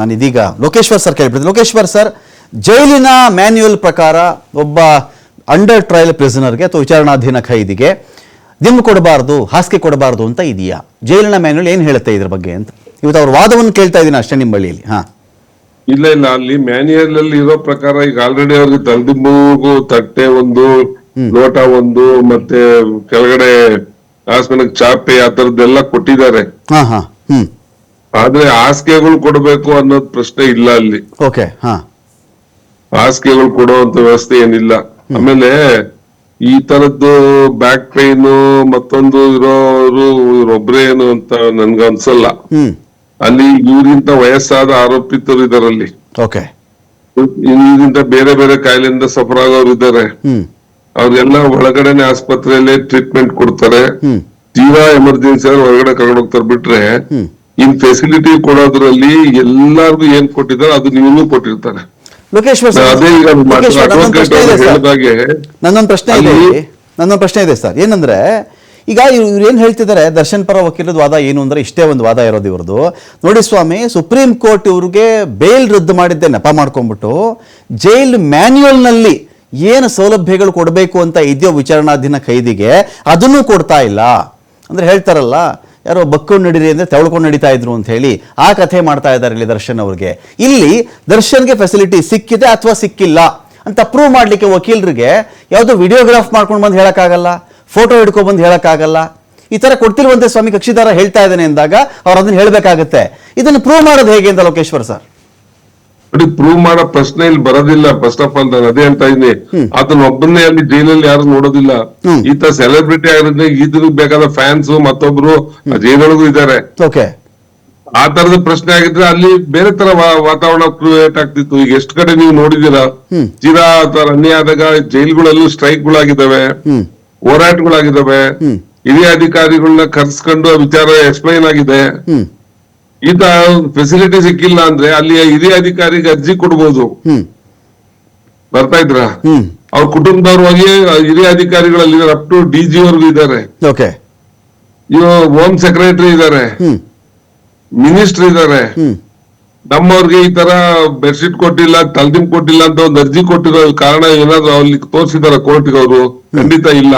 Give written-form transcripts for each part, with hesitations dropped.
ನಾನು ಇದೀಗ Lokeshwar sir ಕೇಳ್ಬಿಡ್ತೀನಿ. Lokeshwar sir, ಜೈಲಿನ ಮ್ಯಾನ್ಯುಯಲ್ ಪ್ರಕಾರ ಒಬ್ಬ ಅಂಡರ್ ಟ್ರಯಲ್ ಪ್ರಿಸನರ್ಗೆ ಅಥವಾ ವಿಚಾರಣಾಧೀನ ಖೈದಿಗೆ ದಿಮ್ಮು ಕೊಡಬಾರ್ದು, ಹಾಸಿಗೆ ಕೊಡಬಾರ್ದು ಅಂತ ಇದೆಯಾ? ಜೈಲಿನ ಮ್ಯಾನ್ಯುಯಲ್ ಏನು ಹೇಳುತ್ತೆ ಇದ್ರ ಬಗ್ಗೆ ಅಂತ ಇವತ್ತು ಅವ್ರ ವಾದವನ್ನು ಕೇಳ್ತಾ ಇದ್ದೀನಿ ಅಷ್ಟೇ ನಿಮ್ಮ ಬಳಿಯಲ್ಲಿ. ಇಲ್ಲ ಅಲ್ಲಿ ಮ್ಯಾನ್ಯುಯಲ್ ಅಲ್ಲಿ ಇರೋ ಪ್ರಕಾರ ಈಗ ಆಲ್ರೆಡಿ ಅವ್ರಿಗೆ ತಲೆದಿಂಬು, ತಟ್ಟೆ ಒಂದು, ಲೋಟ ಒಂದು, ಮತ್ತೆ ಕೆಳಗಡೆ ಹಾಸಿಗೆ ಚಾಪೆ ಆ ತರದ್ದೆಲ್ಲ ಕೊಟ್ಟಿದ್ದಾರೆ. ಆದ್ರೆ ಹಾಸಿಗೆಗಳು ಕೊಡಬೇಕು ಅನ್ನೋದು ಪ್ರಶ್ನೆ ಇಲ್ಲ ಅಲ್ಲಿ. ಹಾಸಿಗೆಗಳು ಕೊಡುವಂತ ವ್ಯವಸ್ಥೆ ಏನಿಲ್ಲ. ಆಮೇಲೆ ಈ ತರದ್ದು ಬ್ಯಾಕ್ ಪೈನ್ ಮತ್ತೊಂದು ಇರೋರು ಒಬ್ರೇ ಏನು ಅಂತ ನನ್ಗ ಅನ್ಸಲ್ಲ. ಅಲ್ಲಿ ಇವ್ರಿಂತ ವಯಸ್ಸಾದ ಆರೋಪಿತರು ಇದಾರಲ್ಲಿ, ಇದರಿಂದ ಬೇರೆ ಬೇರೆ ಕಾಯಿಲೆಯಿಂದ ಸಫರ್ ಆಗೋರು ಇದ್ದಾರೆ. ಅವ್ರಿಗೆಲ್ಲ ಒಳಗಡೆನೆ ಆಸ್ಪತ್ರೆಯಲ್ಲೇ ಟ್ರೀಟ್ಮೆಂಟ್ ಕೊಡ್ತಾರೆ. ತೀರಾ ಎಮರ್ಜೆನ್ಸಿ ಆದ್ರೆ ಹೊರಗಡೆ ಕರ್ಕೊಂಡು ಹೋಗ್ತಾರೆ. ಬಿಟ್ರೆ ಇನ್ ಫೆಸಿಲಿಟಿ ಕೊಡೋದ್ರಲ್ಲಿ ಎಲ್ಲಾರ್ಗು ಏನ್ ಕೊಟ್ಟಿದ್ದಾರೆ ಅದು ನೀವು ಕೊಟ್ಟಿರ್ತಾರೆ. ಅದೇ ಈಗ ನನ್ನೊಂದು ಪ್ರಶ್ನೆ ಇದೆ ಸರ್. ಏನಂದ್ರೆ ಈಗ ಇವ್ರು ಏನ್ ಹೇಳ್ತಿದ್ದಾರೆ, ದರ್ಶನ್ ಪರ ವಕೀಲದ ವಾದ ಏನು ಅಂದ್ರೆ ಇಷ್ಟೇ ಒಂದು ವಾದ ಇರೋದು ಇವ್ರದ್ದು. ನೋಡಿ ಸ್ವಾಮಿ, ಸುಪ್ರೀಂ ಕೋರ್ಟ್ ಇವ್ರಿಗೆ ಬೇಲ್ ರದ್ದು ಮಾಡಿದ್ದೆ ನೆಪ ಮಾಡ್ಕೊಂಡ್ಬಿಟ್ಟು ಜೈಲ್ ಮ್ಯಾನ್ಯುಯಲ್ ನಲ್ಲಿ ಏನು ಸೌಲಭ್ಯಗಳು ಕೊಡಬೇಕು ಅಂತ ಇದೆಯೋ ವಿಚಾರಣಾಧೀನ ಖೈದಿಗೆ ಅದನ್ನು ಕೊಡ್ತಾ ಇಲ್ಲ. ಅಂದ್ರೆ ಹೇಳ್ತಾರಲ್ಲ, ಯಾರೋ ಬಕ್ಕೊಂಡು ನಡೀರಿ ಅಂದ್ರೆ ತೆವಳ್ಕೊಂಡು ನಡೀತಾ ಇದ್ರು ಅಂತ ಹೇಳಿ ಆ ಕಥೆ ಮಾಡ್ತಾ ಇದ್ದಾರೆ ಇಲ್ಲಿ ದರ್ಶನ್ ಅವ್ರಿಗೆ. ಇಲ್ಲಿ ದರ್ಶನ್ಗೆ ಫೆಸಿಲಿಟಿ ಸಿಕ್ಕಿದೆ ಅಥವಾ ಸಿಕ್ಕಿಲ್ಲ ಅಂತ ಪ್ರೂವ್ ಮಾಡ್ಲಿಕ್ಕೆ ವಕೀಲರಿಗೆ ಯಾವ್ದು ವಿಡಿಯೋಗ್ರಾಫ್ ಮಾಡ್ಕೊಂಡು ಬಂದು ಹೇಳಕ್ಕಾಗಲ್ಲ, ಫೋಟೋ ಹಿಡ್ಕೊಂಡ್ ಬಂದು ಹೇಳಕ್ಕಾಗಲ್ಲ. ಈ ತರ ಕೊಡ್ತಿರುವಂತೆ ಸ್ವಾಮಿ ಕಕ್ಷಿದಾರ ಹೇಳ್ತಾ ಇದ್ದಾನೆ ಅಂದಾಗ ಅವ್ರು ಅದನ್ನ ಹೇಳ್ಬೇಕಾಗತ್ತೆ. ಇದನ್ನು ಪ್ರೂವ್ ಮಾಡೋದು ಹೇಗೆ ಅಂತ ಲೋಕೇಶ್ವರ್ ಸರ್? ಪ್ರೂವ್ ಮಾಡೋ ಪ್ರಶ್ನೆ ಇಲ್ಲಿ ಬರೋದಿಲ್ಲ. ಫಸ್ಟ್ ಆಫ್ ಆಲ್ ನಾನು ಅದೇ ಅಂತ ಇದ್ದೀನಿ, ಆತನ ಒಬ್ಬನ್ನೇ ಅಲ್ಲಿ ಜೈಲಲ್ಲಿ ಯಾರು ನೋಡೋದಿಲ್ಲ. ಈತ ಸೆಲೆಬ್ರಿಟಿ ಆಗಿರೋದ್ರೆ ಈತನಿಗೆ ಬೇಕಾದ ಫ್ಯಾನ್ಸ್ ಮತ್ತೊಬ್ರು ಜೈಲೊಳಗೂ ಇದ್ದಾರೆ. ಆ ತರದ ಪ್ರಶ್ನೆ ಆಗಿದ್ರೆ ಅಲ್ಲಿ ಬೇರೆ ತರ ವಾತಾವರಣ ಕ್ರಿಯೇಟ್ ಆಗ್ತಿತ್ತು. ಈಗ ಎಷ್ಟು ಕಡೆ ನೀವು ನೋಡಿದೀರಾ, ತೀರಾ ಅನ್ಯಾಯ ಆದಾಗ ಜೈಲ್ಗಳಲ್ಲೂ ಸ್ಟ್ರೈಕ್ ಗಳಾಗಿದ್ದಾವೆ, ಹೋರಾಟಗಳಾಗಿದ್ದಾವೆ. ಹಿರಿಯ ಅಧಿಕಾರಿಗಳನ್ನ ಕರ್ಸ್ಕೊಂಡು ವಿಚಾರ ಎಕ್ಸ್ಪ್ಲೈನ್ ಆಗಿದೆ. ಈತ ಫೆಸಿಲಿಟಿ ಸಿಕ್ಕಿಲ್ಲ ಅಂದ್ರೆ ಅಲ್ಲಿ ಹಿರಿಯ ಅಧಿಕಾರಿಗೆ ಅರ್ಜಿ ಕೊಡ್ಬೋದು. ಬರ್ತಾ ಇದ್ರ ಅವ್ರ ಕುಟುಂಬದವ್ರು ಹೋಗಿ ಹಿರಿಯ ಅಧಿಕಾರಿಗಳಲ್ಲಿ ಅಪ್ ಟು DG ವರ್ಗು ಇದ್ದಾರೆ, ಹೋಮ್ ಸೆಕ್ರೆಟರಿ ಇದ್ದಾರೆ, ಮಿನಿಸ್ಟರ್ ಇದ್ದಾರೆ. ನಮ್ಮವ್ರಿಗೆ ಈ ತರ ಬೆಡ್ಶೀಟ್ ಕೊಟ್ಟಿಲ್ಲ, ತಲೆದಿಂಬು ಕೊಟ್ಟಿಲ್ಲ ಅಂತ ಒಂದು ಅರ್ಜಿ ಕೊಟ್ಟಿರೋ ಕಾರಣ ಏನಾದ್ರು ಅಲ್ಲಿ ತೋರಿಸಿದಾರ ಕೋರ್ಟ್ಗೆ? ಅವರು ಖಂಡಿತ ಇಲ್ಲ.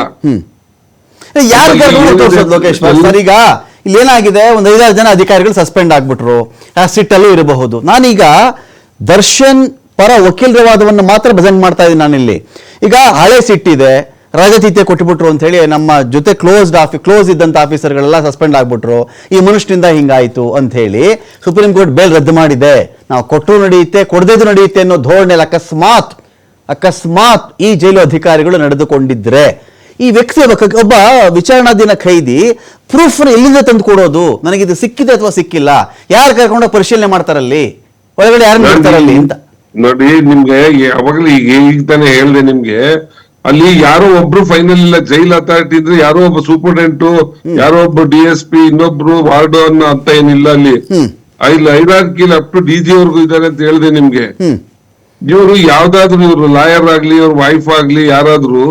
ಈಗ ಇಲ್ಲೇನಾಗಿದೆ, ಒಂದು 5-6 ಜನ ಅಧಿಕಾರಿಗಳು ಸಸ್ಪೆಂಡ್ ಆಗ್ಬಿಟ್ರು, ಆ ಸಿಟ್ಟಲ್ಲೂ ಇರಬಹುದು. ನಾನೀಗ ದರ್ಶನ್ ಪರ ವಕೀಲರ ವಾದವನ್ನು ಮಾತ್ರ ಪ್ರೆಸೆಂಟ್ ಮಾಡ್ತಾ ಇದ್ದೀನಿ ನಾನಿಲ್ಲಿ. ಈಗ ಹಳೆ ಸಿಟ್ಟಿದೆ, ರಾಜತೀತ್ಯ ಕೊಟ್ಟುಬಿಟ್ರು ಅಂತ ಹೇಳಿ ನಮ್ಮ ಜೊತೆ ಕ್ಲೋಸ್ ಇದ್ದಂತ ಆಫೀಸರ್ಗಳೆಲ್ಲ ಸಸ್ಪೆಂಡ್ ಆಗ್ಬಿಟ್ರು, ಈ ಮನುಷ್ಯನಿಂದ ಹಿಂಗಾಯ್ತು ಅಂತ ಹೇಳಿ ಸುಪ್ರೀಂ ಕೋರ್ಟ್ ಬೇಲ್ ರದ್ದು ಮಾಡಿದೆ. ನಾವು ಕೊಟ್ಟರು ನಡೆಯುತ್ತೆ, ಕೊಡದಿದ್ದು ನಡೆಯುತ್ತೆ ಅನ್ನೋ ಧೋರಣೆಯಲ್ಲಿ ಅಕಸ್ಮಾತ್ ಈ ಜೈಲು ಅಧಿಕಾರಿಗಳು ನಡೆದುಕೊಂಡಿದ್ರೆ ಈ ವ್ಯಕ್ತಿ ಒಬ್ಬ ವಿಚಾರಣಾಧೀನ ಖೈದಿ ಪ್ರೂಫ್ ಎಲ್ಲಿಂದ ತಂದು ಕೊಡೋದು? ನನಗಿದು ಸಿಕ್ಕಿದೆ ಅಥವಾ ಸಿಕ್ಕಿಲ್ಲ, ಯಾರು ಕರ್ಕೊಂಡೋಗಿ ಪರಿಶೀಲನೆ ಮಾಡ್ತಾರಲ್ಲಿ, ಒಳಗಡೆ ಯಾರು ಮಾಡ್ತಾರಲ್ಲಿ ಅಂತ ನೋಡಿ. ನಿಮ್ಗೆ ಅವಾಗಲೇ ಈಗ ತಾನೇ ಹೇಳ್ದೆ ನಿಮ್ಗೆ, ಅಲ್ಲಿ ಯಾರೋ ಒಬ್ರು ಫೈನಲ್ ಇಲ್ಲ. ಜೈಲ್ ಅಥಾರಿಟಿ ಇದ್ರೆ ಯಾರೋ ಒಬ್ಬ ಸೂಪರ್ಡೆಂಟ್, ಯಾರೋ ಒಬ್ಬ DSP, ಇನ್ನೊಬ್ರು ವಾರ್ಡ್ ಅನ್ನೋ ಅಂತ ಏನಿಲ್ಲ ಅಲ್ಲಿ. ಐದಾರ್ಕಿಲ್ ಅಪ್ ಟು DG ವರ್ಗು ಇದ್ದಾರೆ ಅಂತ ಹೇಳಿದೆ ನಿಮ್ಗೆ. ಇವರು ಯಾವ್ದಾದ್ರು ಇವ್ರು ಲಾಯರ್ ಆಗ್ಲಿ, ಇವ್ರ ವೈಫ್ ಆಗ್ಲಿ, ಯಾರಾದ್ರೂ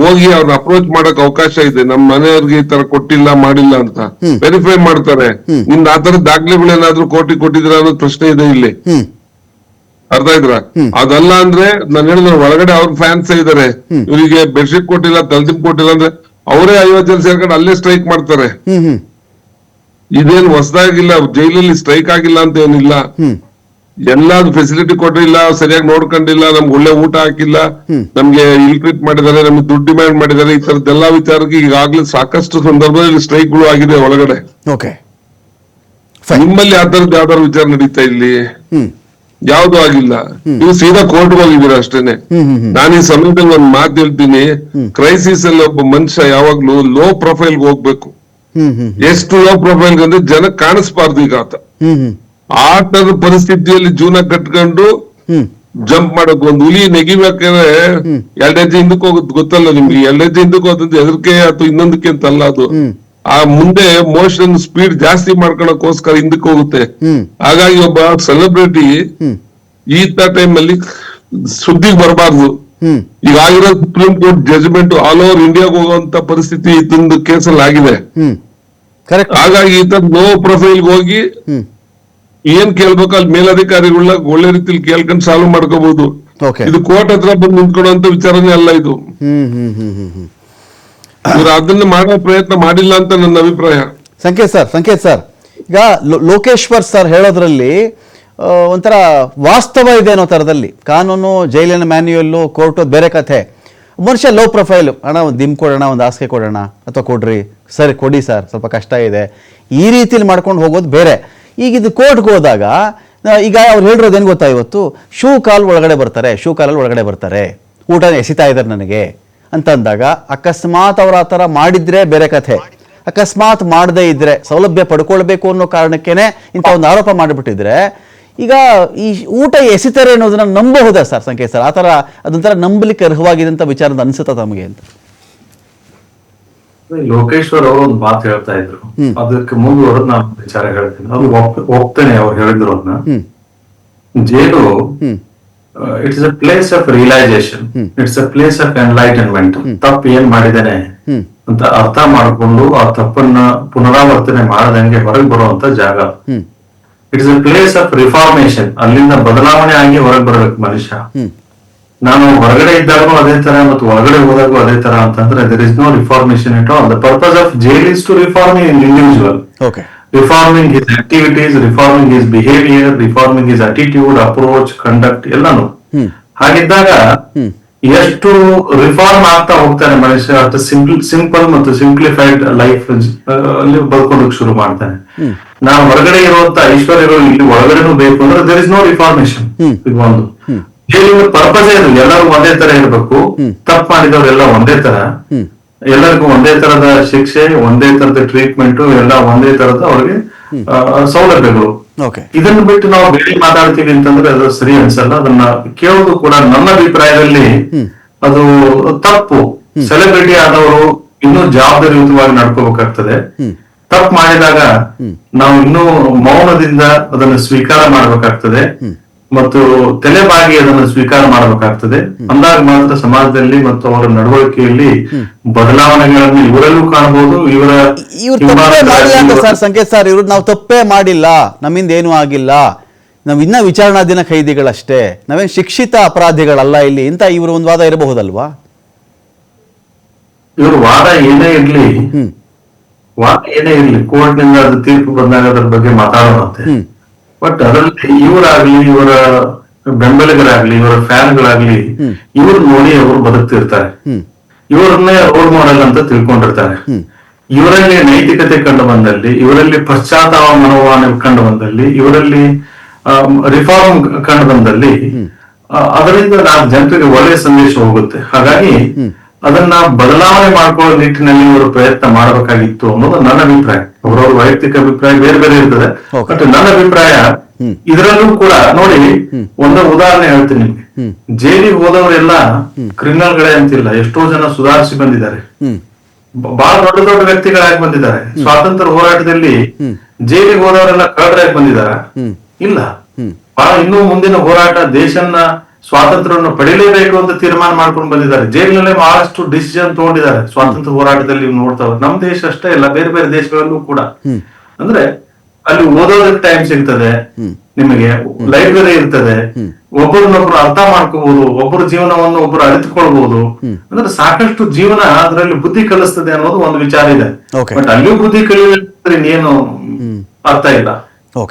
ಹೋಗಿ ಅವ್ರನ್ನ ಅಪ್ರೋಚ್ ಮಾಡಕ್ ಅವಕಾಶ ಇದೆ. ನಮ್ ಮನೆಯವ್ರಿಗೆ ಈ ತರ ಕೊಟ್ಟಿಲ್ಲ ಮಾಡಿಲ್ಲ ಅಂತ ವೆರಿಫೈ ಮಾಡ್ತಾರೆ. ನಿಮ್ದು ಆ ತರದ ದಾಖಲೆಗಳೇನಾದ್ರೂ ಕೋರ್ಟಿಗೆ ಕೊಟ್ಟಿದ್ರ ಅನ್ನೋದು ಪ್ರಶ್ನೆ ಇದೆ ಇಲ್ಲಿ. ಅರ್ಥ ಇದ್ರ? ಅದಲ್ಲ ಅಂದ್ರೆ ನಾನು ಹೇಳಿದ್ರೆ ಒಳಗಡೆ ಅವ್ರ ಫ್ಯಾನ್ಸ್ ಇದಾರೆ, ಇವರಿಗೆ ಬೆಡ್ಶೀಟ್ ಕೊಟ್ಟಿಲ್ಲ, ತಲೆದಿಂಬು ಕೊಟ್ಟಿಲ್ಲ ಅಂದ್ರೆ ಅವರೇ 50 ಜನ ಸೇರ್ಕೊಂಡು ಅಲ್ಲೇ ಸ್ಟ್ರೈಕ್ ಮಾಡ್ತಾರೆ. ಇದೇನು ಹೊಸದಾಗಿಲ್ಲ, ಜೈಲಲ್ಲಿ ಸ್ಟ್ರೈಕ್ ಆಗಿಲ್ಲ ಅಂತ ಏನಿಲ್ಲ. ಎಲ್ಲಾದ್ರು ಫೆಸಿಲಿಟಿ ಕೊಟ್ಟಿಲ್ಲ, ಸರಿಯಾಗಿ ನೋಡ್ಕೊಂಡಿಲ್ಲ, ನಮ್ಗೆ ಒಳ್ಳೆ ಊಟ ಹಾಕಿಲ್ಲ, ನಮ್ಗೆ ಇಲ್ ಟ್ರೀಟ್ ಮಾಡಿದ್ದಾರೆ, ನಮ್ಗೆ ದುಡ್ಡು ಡಿಮ್ಯಾಂಡ್ ಮಾಡಿದ್ದಾರೆ. ಈ ತರದ್ದೆಲ್ಲಾ ವಿಚಾರಕ್ಕೆ ಈಗಾಗ್ಲೇ ಸಾಕಷ್ಟು ಸಂದರ್ಭದಲ್ಲಿ ಸ್ಟ್ರೈಕ್ ಗಳು ಆಗಿದೆ ಒಳಗಡೆ. ನಿಮ್ಮಲ್ಲಿ ಆ ತರದ್ದು ಯಾವ್ದಾದ್ರು ವಿಚಾರ ನಡೀತಾ ಇಲ್ಲಿ? ಯಾವ್ದು ಆಗಿಲ್ಲ. ನೀವು ಸೀದಾ ಕೋರ್ಟ್ ಹೋಗಿದ್ದೀರಾ ಅಷ್ಟೇನೆ. ನಾನು ಈ ಸಮಯದಲ್ಲಿ ಒಂದ್ ಮಾತು ಹೇಳ್ತೀನಿ, ಕ್ರೈಸಿಸ್ ಅಲ್ಲಿ ಒಬ್ಬ ಮನುಷ್ಯ ಯಾವಾಗ್ಲೂ ಲೋ ಪ್ರೊಫೈಲ್ ಹೋಗ್ಬೇಕು. ಎಷ್ಟು ಲೋ ಪ್ರೊಫೈಲ್ ಅಂದ್ರೆ ಜನಕ್ಕೆ ಕಾಣಿಸ್ಬಾರ್ದು. ಈಗ ಆತ ಆ ತರದ ಪರಿಸ್ಥಿತಿಯಲ್ಲಿ ಜೀವನ ಕಟ್ಕೊಂಡು ಜಂಪ್ ಮಾಡಕ್, ಒಂದು ಹುಲಿ ನೆಗಿಬೇಕಾದ್ರೆ 2 ಹೆಜ್ಜೆ ಹಿಂದಕ್ಕೆ ಹೋಗುತ್ತೆ, ಗೊತ್ತಲ್ಲ ನಿಮ್ಗೆ? 2 ಹೆಜ್ಜೆ ಹಿಂದಕ್ಕೆ ಹೋದಂತ ಹೆದರಿಕೆ ಅಥವಾ ಇನ್ನೊಂದಕ್ಕೆ ಅಂತಲ್ಲ, ಅದು ಆ ಮುಂದೆ ಮೋಷನ್ ಸ್ಪೀಡ್ ಜಾಸ್ತಿ ಮಾಡ್ಕೊಳಕ್ಕೋಸ್ಕರ ಹಿಂದಕ್ಕೆ ಹೋಗುತ್ತೆ. ಹಾಗಾಗಿ ಒಬ್ಬ ಸೆಲೆಬ್ರಿಟಿ ಈ ಟೈಮ್ ಅಲ್ಲಿ ಸುದ್ದಿಗೆ ಬರಬಾರ್ದು. ಈಗ ಆಗಿರೋ supreme court judgement all over ಇಂಡಿಯಾಗ ಹೋಗುವಂತ ಪರಿಸ್ಥಿತಿ ಇದೊಂದು ಕೇಸಲ್ಲಿ ಆಗಿದೆ. ಹಾಗಾಗಿ ಈತ ಲೋ ಪ್ರೊಫೈಲ್ ಹೋಗಿ ಏನ್ ಕೇಳ್ಬೇಕು ಅಲ್ಲಿ ಮೇಲಧಿಕಾರಿಗಳ ಒಳ್ಳೆ ರೀತಿಲಿ ಕೇಳ್ಕೊಂಡು ಸಾಲ್ವ್ ಮಾಡ್ಕೋಬಹುದು. ಓಕೆ. ಇದು ಕೋರ್ಟ್ ಹತ್ರ ಬಂದು ನಿಂತ್ಕೊಳ್ಳುವಂತ ವಿಚಾರನೇ ಅಲ್ಲ ಇದು. ಇವ್ರು ಅದನ್ನ ಮಾಡೋ ಪ್ರಯತ್ನ ಮಾಡಿಲ್ಲ ಅಂತ ನನ್ನ ಅಭಿಪ್ರಾಯ. ಸಂಕೇತ್ ಸರ್ ಈಗ ಲೋಕೇಶ್ವರ್ ಸರ್ ಹೇಳೋದ್ರಲ್ಲಿ ಒಂಥರ ವಾಸ್ತವ ಇದೆ ಅನ್ನೋ ಥರದಲ್ಲಿ. ಕಾನೂನು, ಜೈಲಿನ ಮ್ಯಾನ್ಯುಯಲ್ಲು, ಕೋರ್ಟು ಬೇರೆ ಕಥೆ. ಮನುಷ್ಯ ಲೋ ಪ್ರೊಫೈಲು, ಅಣ್ಣ ಒಂದು ದಿಮ್ ಕೊಡೋಣ, ಒಂದು ಹಾಸಿಗೆ ಕೊಡೋಣ, ಅಥವಾ ಕೊಡ್ರಿ ಸರಿ ಕೊಡಿ ಸರ್ ಸ್ವಲ್ಪ ಕಷ್ಟ ಇದೆ, ಈ ರೀತಿಲಿ ಮಾಡ್ಕೊಂಡು ಹೋಗೋದು ಬೇರೆ. ಈಗ ಇದು ಕೋರ್ಟ್ಗೆ ಹೋದಾಗ ಈಗ ಅವ್ರು ಹೇಳಿರೋದು ಏನು ಗೊತ್ತಾ, ಇವತ್ತು ಶೂ ಕಾಲಲ್ಲಿ ಒಳಗಡೆ ಬರ್ತಾರೆ, ಊಟನ ಎಸಿತಾ ಇದ್ದಾರೆ ನನಗೆ ಅಂತಂದಾಗ ಅಕಸ್ಮಾತ್ ಅವ್ರು ಆ ಥರ ಮಾಡಿದ್ರೆ ಬೇರೆ ಕಥೆ. ಅಕಸ್ಮಾತ್ ಮಾಡದೇ ಇದ್ರೆ, ಸೌಲಭ್ಯ ಪಡ್ಕೊಳ್ಬೇಕು ಅನ್ನೋ ಕಾರಣಕ್ಕೇನೆ ಇಂಥ ಒಂದು ಆರೋಪ ಮಾಡಿಬಿಟ್ಟಿದ್ರೆ, ಈಗ ಈ ಊಟ ಎಸಿತಾರೆ ಅನ್ನೋದನ್ನ ನಂಬಬಹುದಾ ಸರ್ ಸಂಕೇತ್ ಸರ್? ಆ ಥರ ಅದೊಂಥರ ನಂಬಲಿಕ್ಕೆ ಅರ್ಹವಾಗಿದೆ ಅಂತ ವಿಚಾರ ಅನ್ಸುತ್ತಾ ತಮಗೆ ಅಂತ? ಲೋಕೇಶ್ವರ್ ಅವರು ಒಂದು ಮಾತು ಹೇಳ್ತಾ ಇದ್ರು, ಅದಕ್ಕೆ ಮುಂದುವರೆದು ನಾನು ವಿಚಾರ ಹೇಳ್ತೀನಿ. ಅದು ಒಪ್ತೇನೆ ಅವ್ರು ಹೇಳಿದ್ರು ಅದನ್ನ. Jail it's a place of realisation, it's a place of enlightenment. ತಪ್ಪು ಏನ್ ಮಾಡಿದ್ದೇನೆ ಅಂತ ಅರ್ಥ ಮಾಡ್ಕೊಂಡು ಆ ತಪ್ಪನ್ನ ಪುನರಾವರ್ತನೆ ಮಾಡದಂಗೆ ಹೊರಗೆ ಬರುವಂತ ಜಾಗ. It's a place of reformation, ಅಲ್ಲಿಂದ ಬದಲಾವಣೆ ಆಗಿ ಹೊರಗೆ ಬರ್ಬೇಕು ಮನುಷ್ಯ. ನಾನು ಹೊರಗಡೆ ಇದ್ದಾಗೂ ಅದೇ ತರ ಮತ್ತು ಒಳಗಡೆ ಹೋದಾಗೂ ಅದೇ ತರ ಅಂತಂದ್ರೆ there is no reformation at all. The purpose of jail is to reform an individual. Okay. Reforming his activities, reforming his behavior, reforming his attitude, approach, conduct ಎಲ್ಲಾನು. ಹಾಗಿದ್ದಾಗ ಎಷ್ಟು ರಿಫಾರ್ಮ್ ಆಗ್ತಾ ಹೋಗ್ತಾನೆ ಮನುಷ್ಯ, ಅಷ್ಟು ಸಿಂಪಲ್ ಮತ್ತು ಸಿಂಪ್ಲಿಫೈಡ್ ಲೈಫ್ ಅಲ್ಲಿ ಬದುಕೋದಕ್ಕೆ ಶುರು ಮಾಡ್ತಾನೆ. ನಾವು ಹೊರಗಡೆ ಇರುವಂತ ಐಶ್ವರ್ಯಗಳು ಇಲ್ಲಿ ಒಳಗಡೆನೂ ಬೇಕು ಅಂದ್ರೆ there is no reformation. ಇದು ಒಂದು ಪರ್ಪಸ್ ಇದು, ಎಲ್ಲರೂ ಒಂದೇ ತರ ಇರ್ಬೇಕು. ತಪ್ಪು ಮಾಡಿದವರೆಲ್ಲ ಒಂದೇ ತರ, ಎಲ್ಲರಿಗೂ ಒಂದೇ ತರದ ಶಿಕ್ಷೆ, ಒಂದೇ ತರದ ಟ್ರೀಟ್ಮೆಂಟ್, ಎಲ್ಲ ಒಂದೇ ತರದ ಅವ್ರಿಗೆ ಸೌಲಭ್ಯಗಳು. ಇದನ್ನ ಬಿಟ್ಟು ನಾವು ಬೇರೆ ಮಾತಾಡ್ತೀವಿ ಅಂತಂದ್ರೆ ಅದು ಸರಿ ಅನ್ಸಲ್ಲ. ಅದನ್ನ ಕೇಳೋದು ಕೂಡ ನನ್ನ ಅಭಿಪ್ರಾಯದಲ್ಲಿ ಅದು ತಪ್ಪು. ಸೆಲೆಬ್ರಿಟಿ ಆದವರು ಇನ್ನೂ ಜವಾಬ್ದಾರಿಯುತವಾಗಿ ನಡ್ಕೋಬೇಕಾಗ್ತದೆ. ತಪ್ಪು ಮಾಡಿದಾಗ ನಾವು ಇನ್ನೂ ಮೌನದಿಂದ ಅದನ್ನು ಸ್ವೀಕಾರ ಮಾಡ್ಬೇಕಾಗ್ತದೆ ಮತ್ತು ತಲೆಬಾಗಿ ಅದನ್ನು ಸ್ವೀಕಾರ ಮಾಡಬೇಕಾಗ್ತದೆ. ಅಂದಾಗ ಮಾತ್ರ ಸಮಾಜದಲ್ಲಿ ಮತ್ತು ಅವರ ನಡವಳಿಕೆಯಲ್ಲಿ ಬದಲಾವಣೆಗಳನ್ನು ಇವರಲ್ಲೂ ಕಾಣಬಹುದು. ಸರ್ ಸಂಕೇತ್ ಸರ್, ಇವ್ರು ನಾವು ತಪ್ಪೇ ಮಾಡಿಲ್ಲ, ನಮ್ಮಿಂದ ಏನೂ ಆಗಿಲ್ಲ, ನಾವ್ ಇನ್ನ ವಿಚಾರಣಾಧೀನ ಖೈದಿಗಳಷ್ಟೇ, ನಾವೇನ್ ಶಿಕ್ಷಿತ ಅಪರಾಧಿಗಳಲ್ಲ ಇಲ್ಲಿ ಇಂತ ಇವರು ಒಂದು ವಾದ ಇರಬಹುದಲ್ವಾ? ಇವ್ರ ವಾದ ಏನೇ ಇರ್ಲಿ, ಕೋರ್ಟ್ ನಿಂದ ಅದು ತೀರ್ಪು ಬಂದಾಗ ಅದ್ರ ಬಗ್ಗೆ ಮಾತಾಡೋಣಂತೆ. ಬಟ್ ಅದರಲ್ಲಿ ಇವರಾಗ್ಲಿ, ಇವರ ಬೆಂಬಲಿಗರಾಗ್ಲಿ, ಇವರ ಫ್ಯಾನ್ಗಳಾಗ್ಲಿ ಇವ್ರು ನೋಡಿ ಅವರು ಬದುಕ್ತಿರ್ತಾರೆ. ಇವರನ್ನೇ ರೋಲ್ ಮಾಡೆಲ್ ಅಂತ ತಿಳ್ಕೊಂಡಿರ್ತಾರೆ. ಇವರಲ್ಲಿ ನೈತಿಕತೆ ಕಂಡು ಬಂದಲ್ಲಿ, ಇವರಲ್ಲಿ ಪಶ್ಚಾತ್ತಾಪ ಮನೋಭಾವನೆ ಕಂಡು ಬಂದಲ್ಲಿ, ಇವರಲ್ಲಿ ರಿಫಾರ್ಮ್ ಕಂಡು ಬಂದಲ್ಲಿ ಅದರಿಂದ ನಾವು ಜನರಿಗೆ ಒಳ್ಳೆಯ ಸಂದೇಶ ಹೋಗುತ್ತೆ. ಹಾಗಾಗಿ ಅದನ್ನ ಬದಲಾವಣೆ ಮಾಡ್ಕೊಳ್ಳೋ ನಿಟ್ಟಿನಲ್ಲಿ ಇವರು ಪ್ರಯತ್ನ ಮಾಡಬೇಕಾಗಿತ್ತು ಅನ್ನೋದು ನನ್ನ ಅಭಿಪ್ರಾಯ. ಅವರವ್ರ ವೈಯಕ್ತಿಕ ಅಭಿಪ್ರಾಯ ಬೇರೆ ಬೇರೆ ಇರ್ತದೆ. ಬಟ್ ನನ್ನ ಅಭಿಪ್ರಾಯ ಇದರಲ್ಲೂ ಕೂಡ ನೋಡಿ, ಒಂದು ಉದಾಹರಣೆ ಹೇಳ್ತೀನಿ ನಿಮ್ಗೆ. ಜೈಲಿಗೆ ಹೋದವರೆಲ್ಲ ಕ್ರಿಮಿನಲ್ಗಳೇ ಅಂತಿಲ್ಲ. ಎಷ್ಟೋ ಜನ ಸುಧಾರಿಸಿ ಬಂದಿದ್ದಾರೆ, ಬಹಳ ದೊಡ್ಡ ದೊಡ್ಡ ವ್ಯಕ್ತಿಗಳಾಗಿ ಬಂದಿದ್ದಾರೆ. ಸ್ವಾತಂತ್ರ್ಯ ಹೋರಾಟದಲ್ಲಿ ಜೈಲಿಗೆ ಹೋದವರೆಲ್ಲ ಕಳ್ಳರಾಗಿ ಬಂದಿದ್ದಾರೆ? ಇಲ್ಲ. ಬಹಳ ಇನ್ನೂ ಮುಂದಿನ ಹೋರಾಟ, ದೇಶನ್ನ ಸ್ವಾತಂತ್ರ್ಯವನ್ನು ಪಡೆಯಲೇಬೇಕು ಅಂತ ತೀರ್ಮಾನ ಮಾಡ್ಕೊಂಡು ಬಂದಿದ್ದಾರೆ. ಜೈಲಿನಲ್ಲೇ ಬಹಳಷ್ಟು ಡಿಸಿಷನ್ ತಗೊಂಡಿದ್ದಾರೆ ಸ್ವಾತಂತ್ರ್ಯ ಹೋರಾಟದಲ್ಲಿ. ನೋಡ್ತಾವೆ ನಮ್ ದೇಶ ಅಷ್ಟೇ ಇಲ್ಲ, ಬೇರೆ ಬೇರೆ ದೇಶಗಳಲ್ಲೂ ಕೂಡ. ಅಂದ್ರೆ ಅಲ್ಲಿ ಓದೋದಕ್ಕೆ ಟೈಮ್ ಸಿಗ್ತದೆ, ನಿಮಗೆ ಲೈಬ್ರರಿ ಇರ್ತದೆ, ಒಬ್ಬರನ್ನೊಬ್ರು ಅರ್ಥ ಮಾಡ್ಕೋಬಹುದು, ಒಬ್ಬರ ಜೀವನವನ್ನು ಒಬ್ಬರು ಅರಿತುಕೊಳ್ಬಹುದು. ಅಂದ್ರೆ ಸಾಕಷ್ಟು ಜೀವನ ಅದರಲ್ಲಿ ಬುದ್ಧಿ ಕಲಿಸ್ತದೆ ಅನ್ನೋದು ಒಂದು ವಿಚಾರ ಇದೆ. ಬಟ್ ಅಲ್ಲಿಯೂ ಬುದ್ಧಿ ಕಲಿಯೋದ್ರೆ ಇನ್ನೇನು ಅರ್ಥ ಇಲ್ಲ.